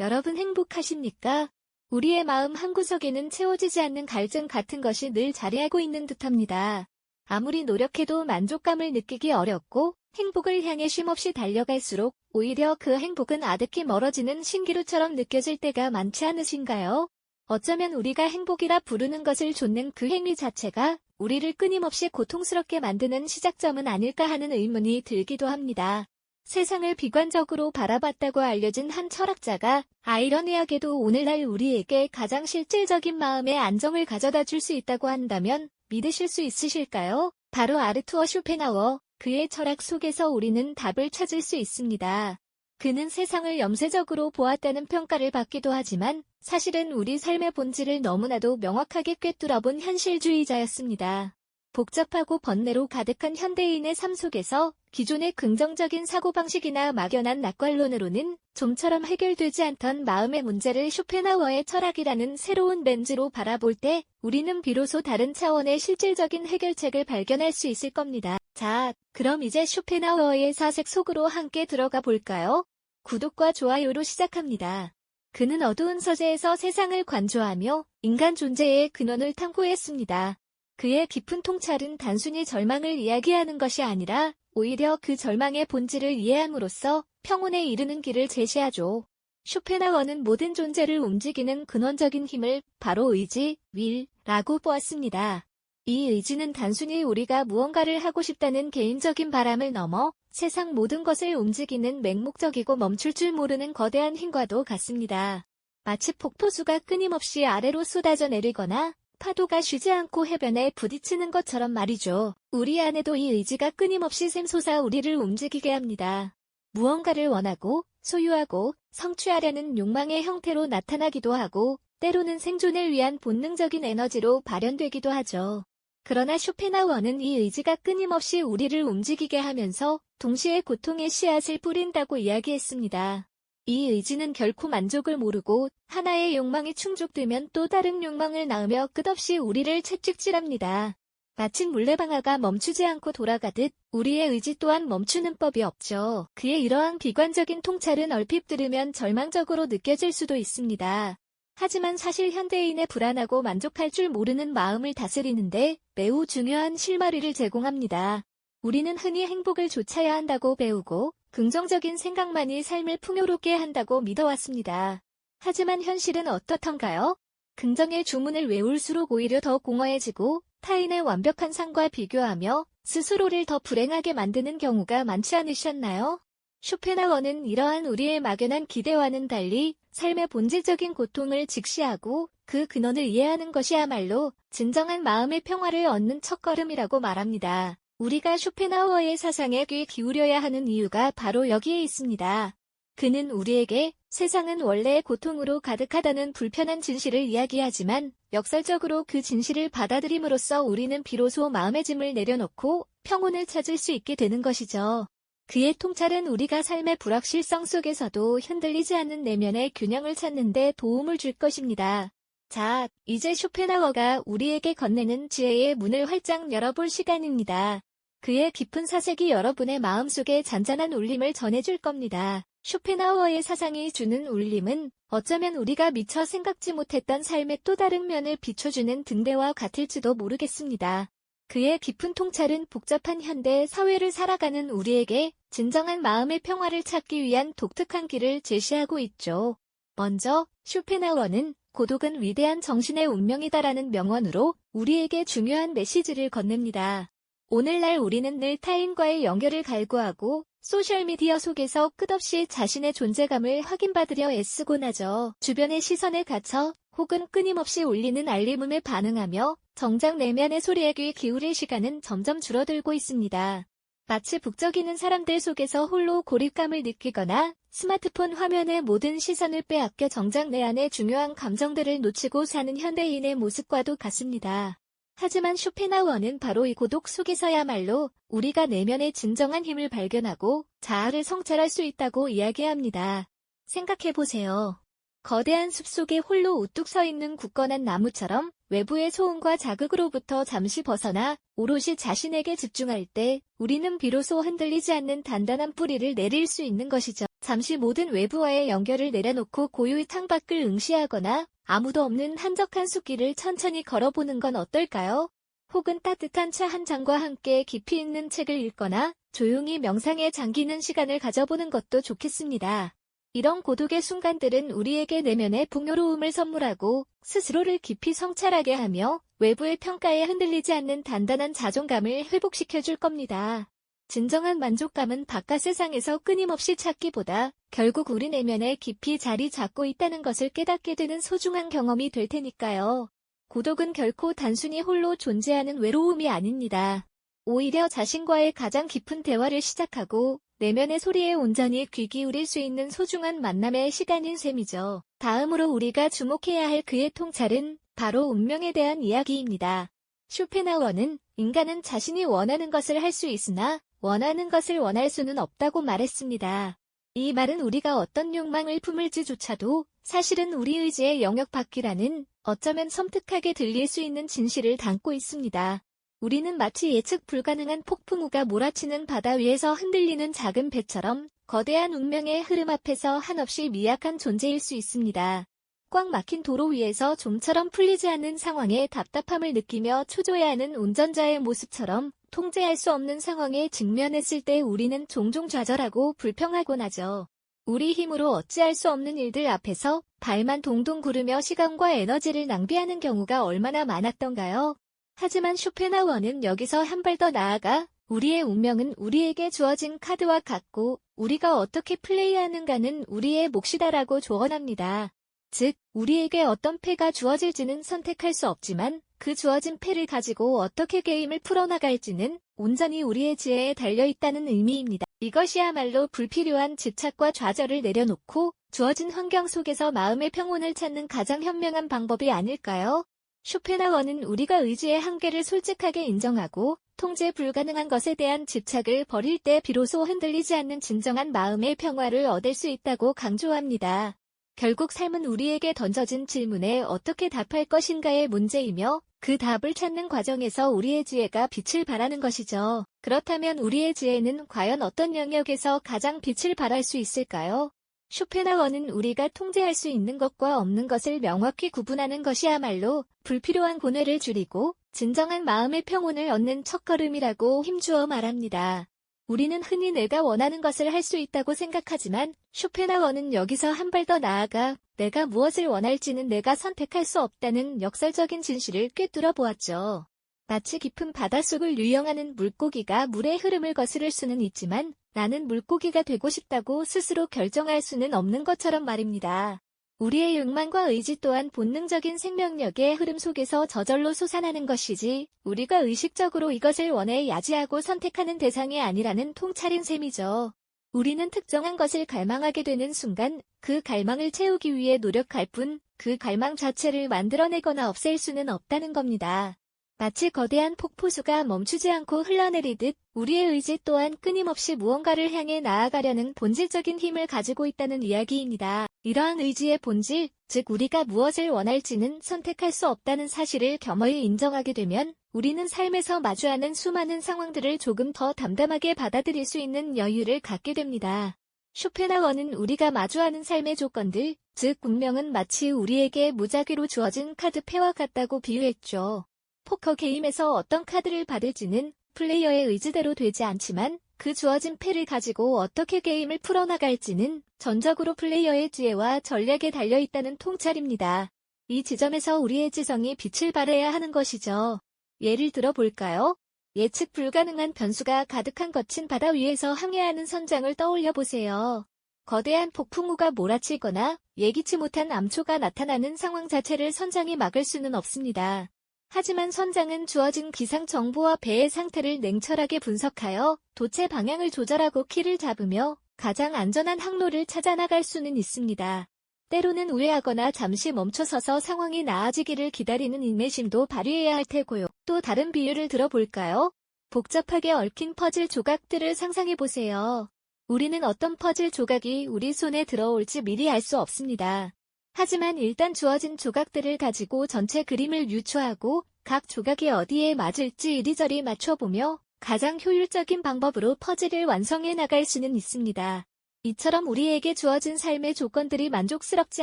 여러분 행복하십니까? 우리의 마음 한구석에는 채워지지 않는 갈증 같은 것이 늘 자리하고 있는 듯합니다. 아무리 노력해도 만족감을 느끼기 어렵고 행복을 향해 쉼없이 달려갈수록 오히려 그 행복은 아득히 멀어지는 신기루처럼 느껴질 때가 많지 않으신가요? 어쩌면 우리가 행복이라 부르는 것을 좇는 그 행위 자체가 우리를 끊임없이 고통스럽게 만드는 시작점은 아닐까 하는 의문이 들기도 합니다. 세상을 비관적으로 바라봤다고 알려진 한 철학자가 아이러니하게도 오늘날 우리에게 가장 실질적인 마음의 안정을 가져다 줄 수 있다고 한다면 믿으실 수 있으실까요? 바로 아르투어 쇼펜하워, 그의 철학 속에서 우리는 답을 찾을 수 있습니다. 그는 세상을 염세적으로 보았다는 평가를 받기도 하지만 사실은 우리 삶의 본질을 너무나도 명확하게 꿰뚫어본 현실주의자였습니다. 복잡하고 번뇌로 가득한 현대인의 삶 속에서 기존의 긍정적인 사고방식이나 막연한 낙관론으로는 좀처럼 해결되지 않던 마음의 문제를 쇼펜하워의 철학이라는 새로운 렌즈로 바라볼 때 우리는 비로소 다른 차원의 실질적인 해결책을 발견할 수 있을 겁니다. 자, 그럼 이제 쇼펜하워의 사색 속으로 함께 들어가 볼까요? 구독과 좋아요로 시작합니다. 그는 어두운 서재에서 세상을 관조하며 인간 존재의 근원을 탐구했습니다. 그의 깊은 통찰은 단순히 절망을 이야기하는 것이 아니라 오히려 그 절망의 본질을 이해함으로써 평온에 이르는 길을 제시하죠. 쇼펜하워는 모든 존재를 움직이는 근원적인 힘을 바로 의지, will라고 보았습니다. 이 의지는 단순히 우리가 무언가를 하고 싶다는 개인적인 바람을 넘어 세상 모든 것을 움직이는 맹목적이고 멈출 줄 모르는 거대한 힘과도 같습니다. 마치 폭포수가 끊임없이 아래로 쏟아져 내리거나 파도가 쉬지 않고 해변에 부딪히는 것처럼 말이죠. 우리 안에도 이 의지가 끊임없이 샘솟아 우리를 움직이게 합니다. 무언가를 원하고 소유하고 성취하려는 욕망의 형태로 나타나기도 하고 때로는 생존을 위한 본능적인 에너지로 발현되기도 하죠. 그러나 쇼펜하워는 이 의지가 끊임없이 우리를 움직이게 하면서 동시에 고통의 씨앗을 뿌린다고 이야기했습니다. 이 의지는 결코 만족을 모르고 하나의 욕망이 충족되면 또 다른 욕망을 낳으며 끝없이 우리를 채찍질합니다. 마침 물레방아가 멈추지 않고 돌아가듯 우리의 의지 또한 멈추는 법이 없죠. 그의 이러한 비관적인 통찰은 얼핏 들으면 절망적으로 느껴질 수도 있습니다. 하지만 사실 현대인의 불안하고 만족할 줄 모르는 마음을 다스리는데 매우 중요한 실마리를 제공합니다. 우리는 흔히 행복을 좇아야 한다고 배우고 긍정적인 생각만이 삶을 풍요롭게 한다고 믿어왔습니다. 하지만 현실은 어떻던가요? 긍정의 주문을 외울수록 오히려 더 공허해지고 타인의 완벽한 삶과 비교하며 스스로를 더 불행하게 만드는 경우가 많지 않으셨나요? 쇼펜하워는 이러한 우리의 막연한 기대와는 달리 삶의 본질적인 고통을 직시하고 그 근원을 이해하는 것이야말로 진정한 마음의 평화를 얻는 첫걸음이라고 말합니다. 우리가 쇼펜하워의 사상에 귀 기울여야 하는 이유가 바로 여기에 있습니다. 그는 우리에게 세상은 원래 고통으로 가득하다는 불편한 진실을 이야기하지만 역설적으로 그 진실을 받아들임으로써 우리는 비로소 마음의 짐을 내려놓고 평온을 찾을 수 있게 되는 것이죠. 그의 통찰은 우리가 삶의 불확실성 속에서도 흔들리지 않는 내면의 균형을 찾는 데 도움을 줄 것입니다. 자, 이제 쇼펜하워가 우리에게 건네는 지혜의 문을 활짝 열어볼 시간입니다. 그의 깊은 사색이 여러분의 마음속에 잔잔한 울림을 전해줄 겁니다. 쇼펜하워의 사상이 주는 울림은 어쩌면 우리가 미처 생각지 못했던 삶의 또 다른 면을 비춰주는 등대와 같을지도 모르겠습니다. 그의 깊은 통찰은 복잡한 현대 사회를 살아가는 우리에게 진정한 마음의 평화를 찾기 위한 독특한 길을 제시하고 있죠. 먼저 쇼펜하워는 고독은 위대한 정신의 운명이다라는 명언으로 우리에게 중요한 메시지를 건넵니다. 오늘날 우리는 늘 타인과의 연결을 갈구하고 소셜미디어 속에서 끝없이 자신의 존재감을 확인받으려 애쓰곤 하죠. 주변의 시선에 갇혀 혹은 끊임없이 울리는 알림음에 반응하며 정작 내면의 소리에 귀 기울일 시간은 점점 줄어들고 있습니다. 마치 북적이는 사람들 속에서 홀로 고립감을 느끼거나 스마트폰 화면에 모든 시선을 빼앗겨 정작 내 안의 중요한 감정들을 놓치고 사는 현대인의 모습과도 같습니다. 하지만 쇼펜하워는 바로 이 고독 속에서야말로 우리가 내면의 진정한 힘을 발견하고 자아를 성찰할 수 있다고 이야기합니다. 생각해보세요. 거대한 숲속에 홀로 우뚝 서 있는 굳건한 나무처럼 외부의 소음과 자극으로부터 잠시 벗어나 오롯이 자신에게 집중할 때 우리는 비로소 흔들리지 않는 단단한 뿌리를 내릴 수 있는 것이죠. 잠시 모든 외부와의 연결을 내려놓고 고요히 창밖을 응시하거나 아무도 없는 한적한 숲길을 천천히 걸어보는 건 어떨까요? 혹은 따뜻한 차 한 잔과 함께 깊이 있는 책을 읽거나 조용히 명상에 잠기는 시간을 가져보는 것도 좋겠습니다. 이런 고독의 순간들은 우리에게 내면의 풍요로움을 선물하고 스스로를 깊이 성찰하게 하며 외부의 평가에 흔들리지 않는 단단한 자존감을 회복시켜줄 겁니다. 진정한 만족감은 바깥 세상에서 끊임없이 찾기보다 결국 우리 내면에 깊이 자리 잡고 있다는 것을 깨닫게 되는 소중한 경험이 될 테니까요. 고독은 결코 단순히 홀로 존재하는 외로움이 아닙니다. 오히려 자신과의 가장 깊은 대화를 시작하고 내면의 소리에 온전히 귀 기울일 수 있는 소중한 만남의 시간인 셈이죠. 다음으로 우리가 주목해야 할 그의 통찰은 바로 운명에 대한 이야기입니다. 쇼펜하우어는 인간은 자신이 원하는 것을 할 수 있으나 원하는 것을 원할 수는 없다고 말했습니다. 이 말은 우리가 어떤 욕망을 품을지조차도 사실은 우리 의지의 영역 밖이라는 어쩌면 섬뜩하게 들릴 수 있는 진실을 담고 있습니다. 우리는 마치 예측 불가능한 폭풍우가 몰아치는 바다 위에서 흔들리는 작은 배처럼 거대한 운명의 흐름 앞에서 한없이 미약한 존재일 수 있습니다. 꽉 막힌 도로 위에서 좀처럼 풀리지 않는 상황에 답답함을 느끼며 초조해하는 운전자의 모습처럼 통제할 수 없는 상황에 직면했을 때 우리는 종종 좌절하고 불평하곤 하죠. 우리 힘으로 어찌할 수 없는 일들 앞에서 발만 동동 구르며 시간과 에너지를 낭비하는 경우가 얼마나 많았던가요? 하지만 쇼펜하우어는 여기서 한 발 더 나아가 우리의 운명은 우리에게 주어진 카드와 같고 우리가 어떻게 플레이하는가는 우리의 몫이다라고 조언합니다. 즉, 우리에게 어떤 패가 주어질지는 선택할 수 없지만 그 주어진 패를 가지고 어떻게 게임을 풀어나갈지는 온전히 우리의 지혜에 달려있다는 의미입니다. 이것이야말로 불필요한 집착과 좌절을 내려놓고 주어진 환경 속에서 마음의 평온을 찾는 가장 현명한 방법이 아닐까요? 쇼펜하우어는 우리가 의지의 한계를 솔직하게 인정하고 통제 불가능한 것에 대한 집착을 버릴 때 비로소 흔들리지 않는 진정한 마음의 평화를 얻을 수 있다고 강조합니다. 결국 삶은 우리에게 던져진 질문에 어떻게 답할 것인가의 문제이며 그 답을 찾는 과정에서 우리의 지혜가 빛을 발하는 것이죠. 그렇다면 우리의 지혜는 과연 어떤 영역에서 가장 빛을 발할 수 있을까요? 쇼펜하우어는 우리가 통제할 수 있는 것과 없는 것을 명확히 구분하는 것이야말로 불필요한 고뇌를 줄이고 진정한 마음의 평온을 얻는 첫걸음이라고 힘주어 말합니다. 우리는 흔히 내가 원하는 것을 할 수 있다고 생각하지만 쇼펜하우어는 여기서 한 발 더 나아가 내가 무엇을 원할지는 내가 선택할 수 없다는 역설적인 진실을 꿰뚫어 보았죠. 마치 깊은 바닷속을 유영하는 물고기가 물의 흐름을 거스를 수는 있지만 나는 물고기가 되고 싶다고 스스로 결정할 수는 없는 것처럼 말입니다. 우리의 욕망과 의지 또한 본능적인 생명력의 흐름 속에서 저절로 솟아나는 것이지 우리가 의식적으로 이것을 원해 야지하고 선택하는 대상이 아니라는 통찰인 셈이죠. 우리는 특정한 것을 갈망하게 되는 순간 그 갈망을 채우기 위해 노력할 뿐 그 갈망 자체를 만들어내거나 없앨 수는 없다는 겁니다. 마치 거대한 폭포수가 멈추지 않고 흘러내리듯 우리의 의지 또한 끊임없이 무언가를 향해 나아가려는 본질적인 힘을 가지고 있다는 이야기입니다. 이러한 의지의 본질, 즉 우리가 무엇을 원할지는 선택할 수 없다는 사실을 겸허히 인정하게 되면 우리는 삶에서 마주하는 수많은 상황들을 조금 더 담담하게 받아들일 수 있는 여유를 갖게 됩니다. 쇼펜하우어는 우리가 마주하는 삶의 조건들, 즉 운명은 마치 우리에게 무작위로 주어진 카드패와 같다고 비유했죠. 포커 게임에서 어떤 카드를 받을지는 플레이어의 의지대로 되지 않지만 그 주어진 패를 가지고 어떻게 게임을 풀어나갈지는 전적으로 플레이어의 지혜와 전략에 달려있다는 통찰입니다. 이 지점에서 우리의 지성이 빛을 발해야 하는 것이죠. 예를 들어 볼까요? 예측 불가능한 변수가 가득한 거친 바다 위에서 항해하는 선장을 떠올려 보세요. 거대한 폭풍우가 몰아치거나 예기치 못한 암초가 나타나는 상황 자체를 선장이 막을 수는 없습니다. 하지만 선장은 주어진 기상 정보와 배의 상태를 냉철하게 분석하여 도체 방향을 조절하고 키를 잡으며 가장 안전한 항로를 찾아 나갈 수는 있습니다. 때로는 우회하거나 잠시 멈춰서서 상황이 나아지기를 기다리는 인내심도 발휘해야 할 테고요. 또 다른 비유를 들어볼까요? 복잡하게 얽힌 퍼즐 조각들을 상상해보세요. 우리는 어떤 퍼즐 조각이 우리 손에 들어올지 미리 알 수 없습니다. 하지만 일단 주어진 조각들을 가지고 전체 그림을 유추하고 각 조각이 어디에 맞을지 이리저리 맞춰보며 가장 효율적인 방법으로 퍼즐을 완성해 나갈 수는 있습니다. 이처럼 우리에게 주어진 삶의 조건들이 만족스럽지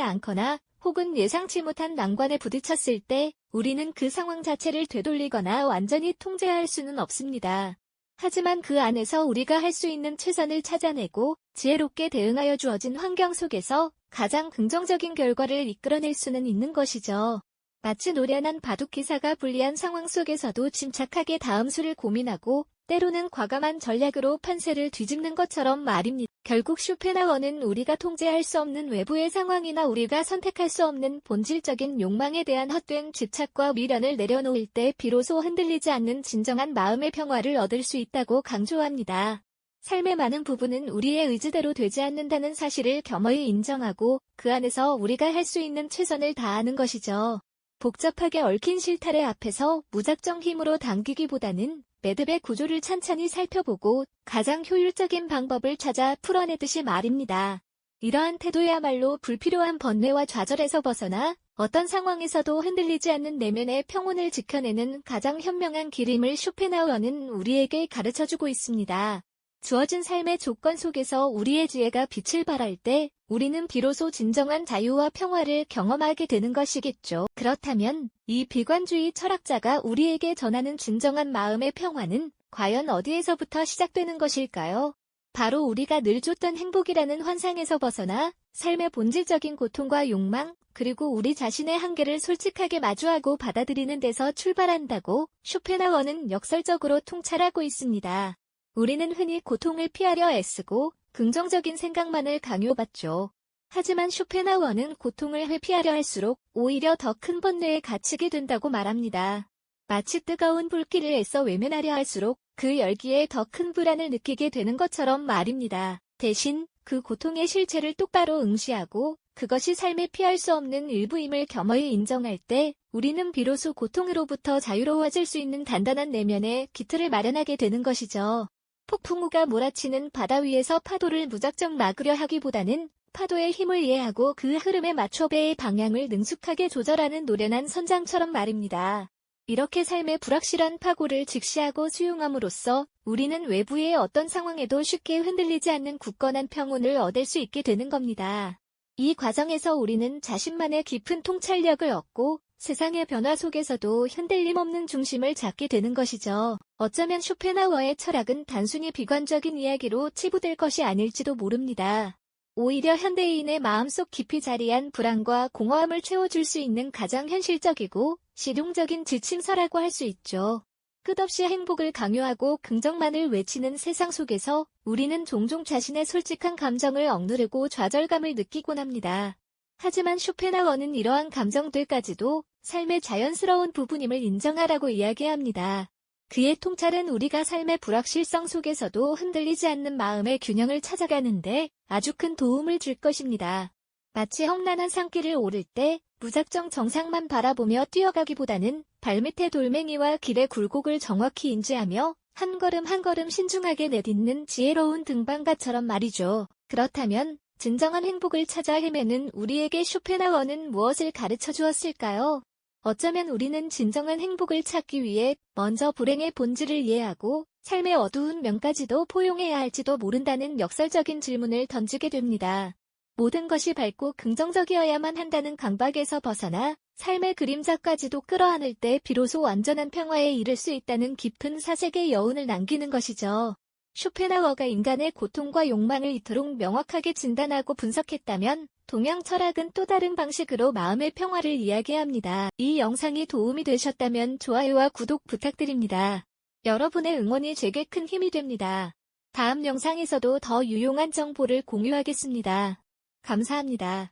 않거나 혹은 예상치 못한 난관에 부딪혔을 때 우리는 그 상황 자체를 되돌리거나 완전히 통제할 수는 없습니다. 하지만 그 안에서 우리가 할 수 있는 최선을 찾아내고 지혜롭게 대응하여 주어진 환경 속에서 가장 긍정적인 결과를 이끌어낼 수는 있는 것이죠. 마치 노련한 바둑기사가 불리한 상황 속에서도 침착하게 다음 수를 고민하고 때로는 과감한 전략으로 판세를 뒤집는 것처럼 말입니다. 결국 쇼펜하우어는 우리가 통제할 수 없는 외부의 상황이나 우리가 선택할 수 없는 본질적인 욕망에 대한 헛된 집착과 미련을 내려놓을 때 비로소 흔들리지 않는 진정한 마음의 평화를 얻을 수 있다고 강조합니다. 삶의 많은 부분은 우리의 의지대로 되지 않는다는 사실을 겸허히 인정하고 그 안에서 우리가 할 수 있는 최선을 다하는 것이죠. 복잡하게 얽힌 실타래 앞에서 무작정 힘으로 당기기보다는 매듭의 구조를 찬찬히 살펴보고 가장 효율적인 방법을 찾아 풀어내듯이 말입니다. 이러한 태도야말로 불필요한 번뇌와 좌절에서 벗어나 어떤 상황에서도 흔들리지 않는 내면의 평온을 지켜내는 가장 현명한 길임을 쇼펜하우어는 우리에게 가르쳐주고 있습니다. 주어진 삶의 조건 속에서 우리의 지혜가 빛을 발할 때 우리는 비로소 진정한 자유와 평화를 경험하게 되는 것이겠죠. 그렇다면 이 비관주의 철학자가 우리에게 전하는 진정한 마음의 평화는 과연 어디에서부터 시작되는 것일까요? 바로 우리가 늘 쫓던 행복이라는 환상에서 벗어나 삶의 본질적인 고통과 욕망, 그리고 우리 자신의 한계를 솔직하게 마주하고 받아들이는 데서 출발한다고 쇼펜하우어는 역설적으로 통찰하고 있습니다. 우리는 흔히 고통을 피하려 애쓰고 긍정적인 생각만을 강요받죠. 하지만 쇼펜하우어는 고통을 회피하려 할수록 오히려 더 큰 번뇌에 갇히게 된다고 말합니다. 마치 뜨거운 불길을 애써 외면하려 할수록 그 열기에 더 큰 불안을 느끼게 되는 것처럼 말입니다. 대신 그 고통의 실체를 똑바로 응시하고 그것이 삶에 피할 수 없는 일부임을 겸허히 인정할 때 우리는 비로소 고통으로부터 자유로워질 수 있는 단단한 내면의 기틀을 마련하게 되는 것이죠. 폭풍우가 몰아치는 바다 위에서 파도를 무작정 막으려 하기보다는 파도의 힘을 이해하고 그 흐름에 맞춰 배의 방향을 능숙하게 조절하는 노련한 선장처럼 말입니다. 이렇게 삶의 불확실한 파고를 직시하고 수용함으로써 우리는 외부의 어떤 상황에도 쉽게 흔들리지 않는 굳건한 평온을 얻을 수 있게 되는 겁니다. 이 과정에서 우리는 자신만의 깊은 통찰력을 얻고 세상의 변화 속에서도 흔들림 없는 중심을 잡게 되는 것이죠. 어쩌면 쇼펜하우어의 철학은 단순히 비관적인 이야기로 치부될 것이 아닐지도 모릅니다. 오히려 현대인의 마음속 깊이 자리한 불안과 공허함을 채워줄 수 있는 가장 현실적이고 실용적인 지침서라고 할 수 있죠. 끝없이 행복을 강요하고 긍정만을 외치는 세상 속에서 우리는 종종 자신의 솔직한 감정을 억누르고 좌절감을 느끼곤 합니다. 하지만 쇼펜하우어는 이러한 감정들까지도 삶의 자연스러운 부분임을 인정하라고 이야기합니다. 그의 통찰은 우리가 삶의 불확실성 속에서도 흔들리지 않는 마음의 균형을 찾아가는데 아주 큰 도움을 줄 것입니다. 마치 험난한 산길을 오를 때 무작정 정상만 바라보며 뛰어가기보다는 발밑의 돌멩이와 길의 굴곡을 정확히 인지하며 한 걸음 한 걸음 신중하게 내딛는 지혜로운 등반가처럼 말이죠. 그렇다면 진정한 행복을 찾아 헤매는 우리에게 쇼펜하우어는 무엇을 가르쳐 주었을까요? 어쩌면 우리는 진정한 행복을 찾기 위해 먼저 불행의 본질을 이해하고 삶의 어두운 면까지도 포용해야 할지도 모른다는 역설적인 질문을 던지게 됩니다. 모든 것이 밝고 긍정적이어야만 한다는 강박에서 벗어나 삶의 그림자까지도 끌어안을 때 비로소 완전한 평화에 이를 수 있다는 깊은 사색의 여운을 남기는 것이죠. 쇼펜하우어가 인간의 고통과 욕망을 이토록 명확하게 진단하고 분석했다면 동양 철학은 또 다른 방식으로 마음의 평화를 이야기합니다. 이 영상이 도움이 되셨다면 좋아요와 구독 부탁드립니다. 여러분의 응원이 제게 큰 힘이 됩니다. 다음 영상에서도 더 유용한 정보를 공유하겠습니다. 감사합니다.